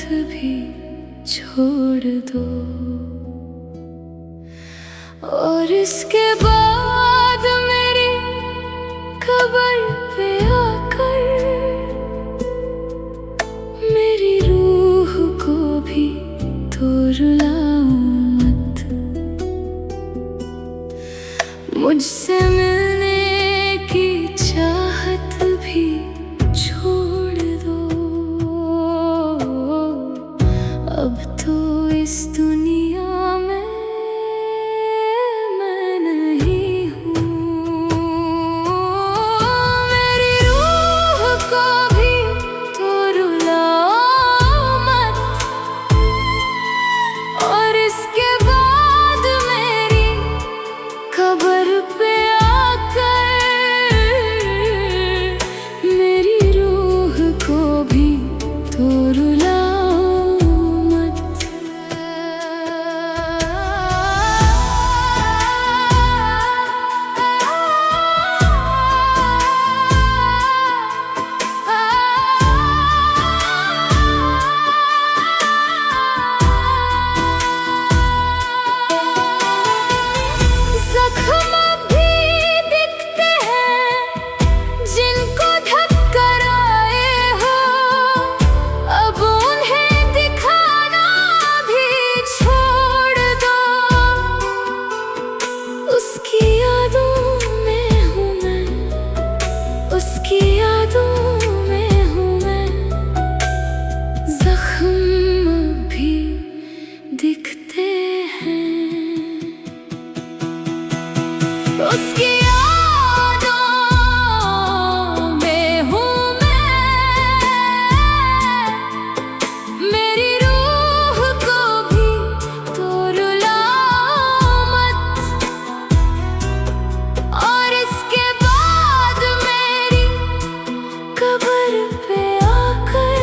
भी छोड़ दो। और इसके बाद मेरी खबर पे आकर मेरी रूह को भी तो रुलाओ मत। मुझसे मिलने की चाहत भी छोड़ दो। अब तो इस दुनिया में मैं नहीं हूँ। मेरी रूह को भी तो रुलाओ मत। और इसके बाद मेरी खबर पे आकर मेरी रूह को भी तो रुलाओ मत। जख्म भी दिखते हैं जिनको ढक कर आए हो, अब उन्हें दिखाना भी छोड़ दो। उसकी यादों में हूँ मैं, उसकी यादों में हूँ मैं। जख्म भी दिखते हैं उसकी यादों में हूँ मैं। मेरी रूह को भी तो रुलाओ मत। और इसके बाद मेरी कब्र पे आकर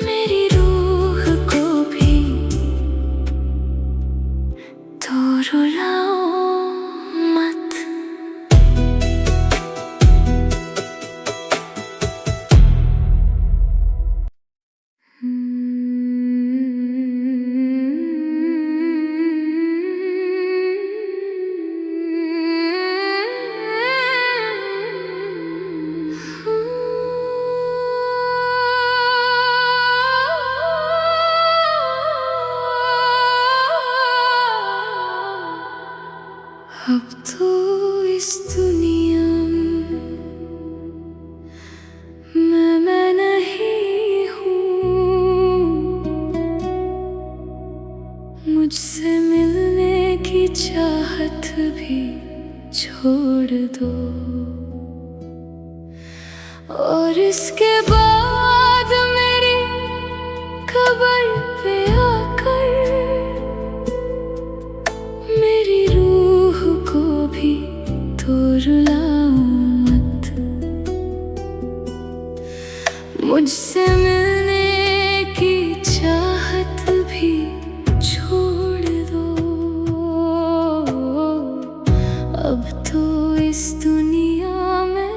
मेरी रूह को भी तो रुलाओ मत। अब तो इस दुनिया में मैं नहीं हूँ। मुझसे मिलने की चाहत भी छोड़ दो। और इसके बाद मेरी खबर पे आकर मेरी रूह को भी तो रुलाओ मत। मुझसे मिलने की चाहत भी छोड़ दो। अब तो इस दुनिया में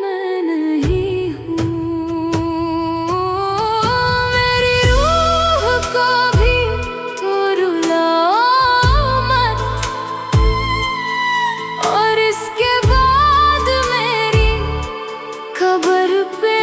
मैं नहीं हूँ। मेरी रूह को भी तो रुलाओ मत। और इसके बाद मेरी खबर पे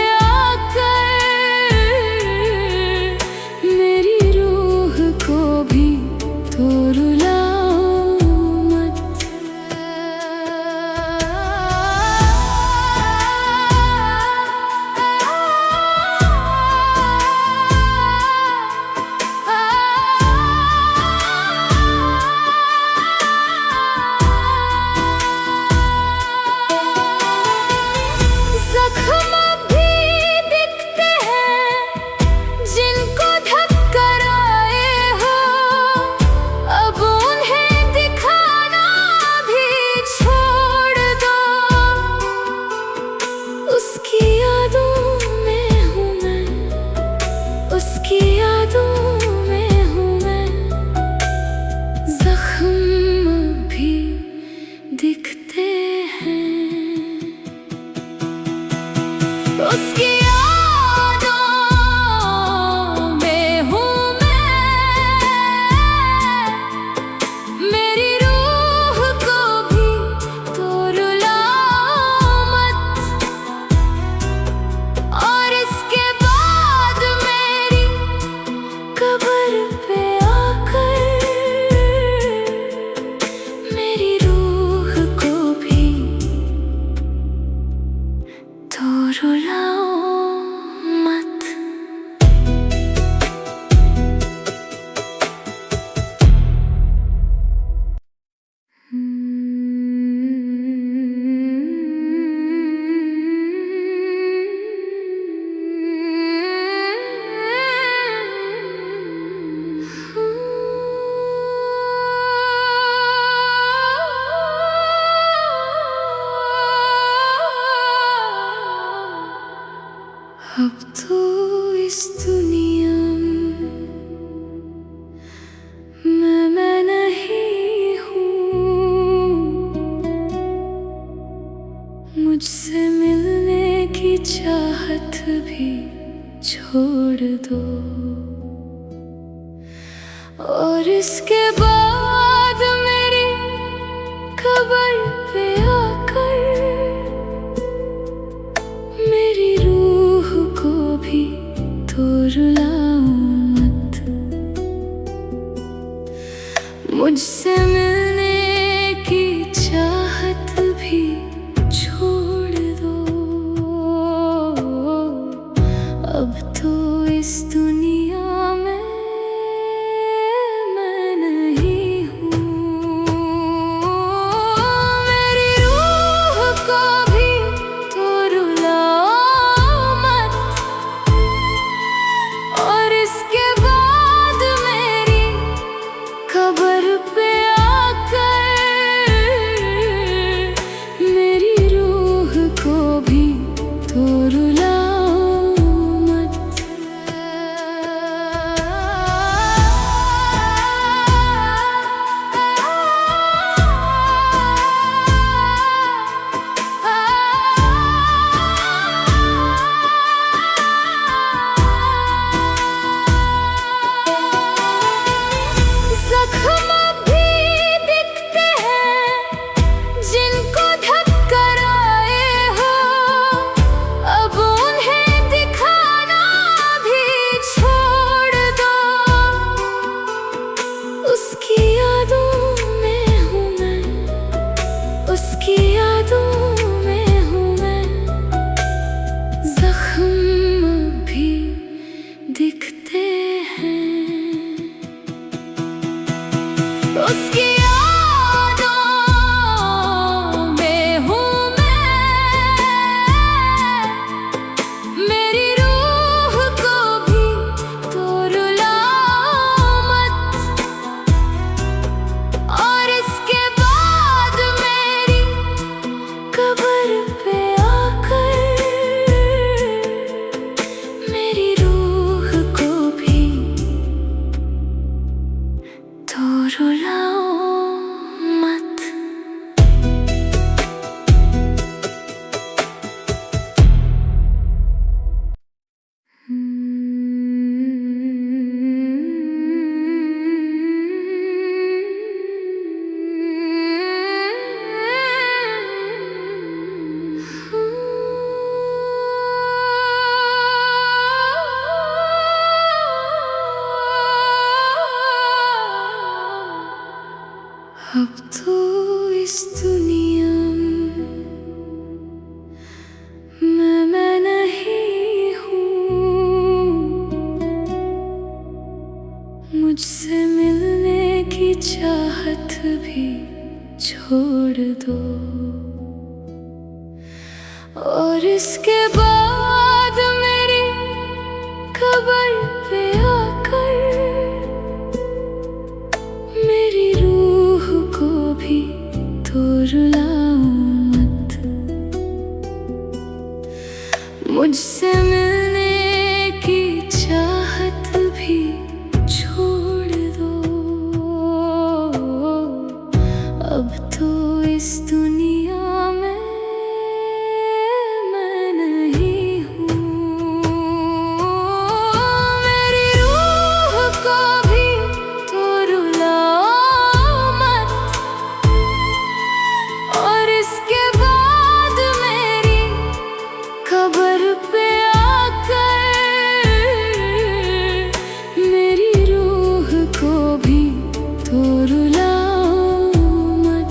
दो। और इसके बाद मेरी खबर पे आकर मेरी रूह को भी तो रुलाओ मत। मुझसे मिलने की चाहत भी छोड़ दो। अब तो इस दुनिया में मैं नहीं हूँ। मेरी रूह को भी तो रुलाओ मत। और इसके बाद मेरी खबर पे आकर मेरी रूह को भी तो रुलाओ मत। जख्म भी दिखते हैं जिनको ढक कर आए हो। अब उन्हें दिखाना भी छोड़ दो। उसकी यादों में हूँ मैं, उसकी यादों में हूँ मैं। जख्म भी दिखते हैं उसकी यादों में हूँ मैं। मेरी रूह को भी तो रुलाओ मत। और इसके बाद मेरी कब्र पे आकर मेरी रूह को भी तो रुलाओ मत। अब तो इस दुनिया में मैं नहीं हूँ। मुझसे मिलने की चाहत भी छोड़ दो। और इसके बाद मेरी खबर पे आकर मेरी रूह को भी तो रुलाओ मत। मुझसे मिलने की चाहत भी छोड़ दो। अब तो इस दुनिया में मैं नहीं हूँ। मेरी रूह को भी तो रुलाओ मत। और इसके बाद मेरी खबर पे आकर मेरी रूह को भी तो रुलाओ मत।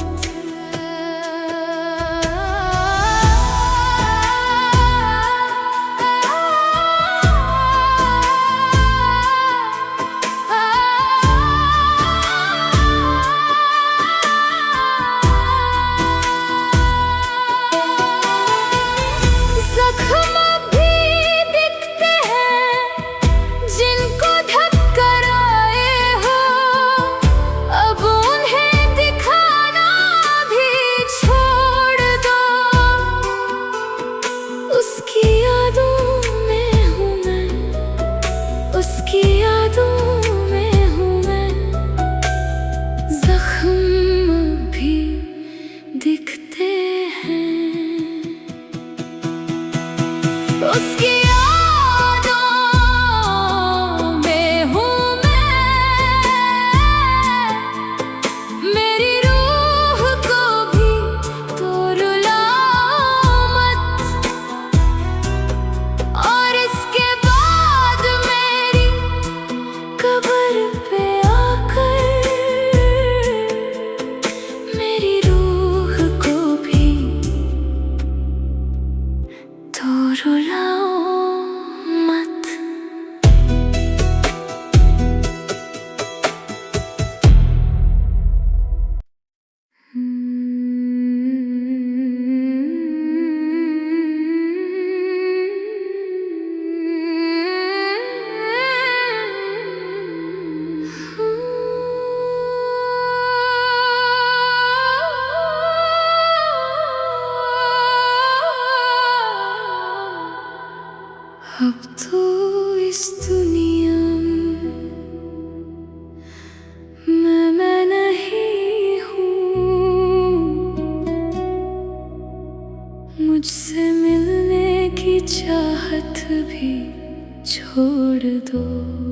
जख्म भी दिखते हैं जिनको ढक कर आए हो। अब उन्हें दिखाना भी छोड़ दो। उसकी यादों में हूँ मैं, उसकी यादों में हूँ मैं। जख्म भी दिखते हैं उसकी यादों मुझसे मिलने की चाहत भी छोड़ दो।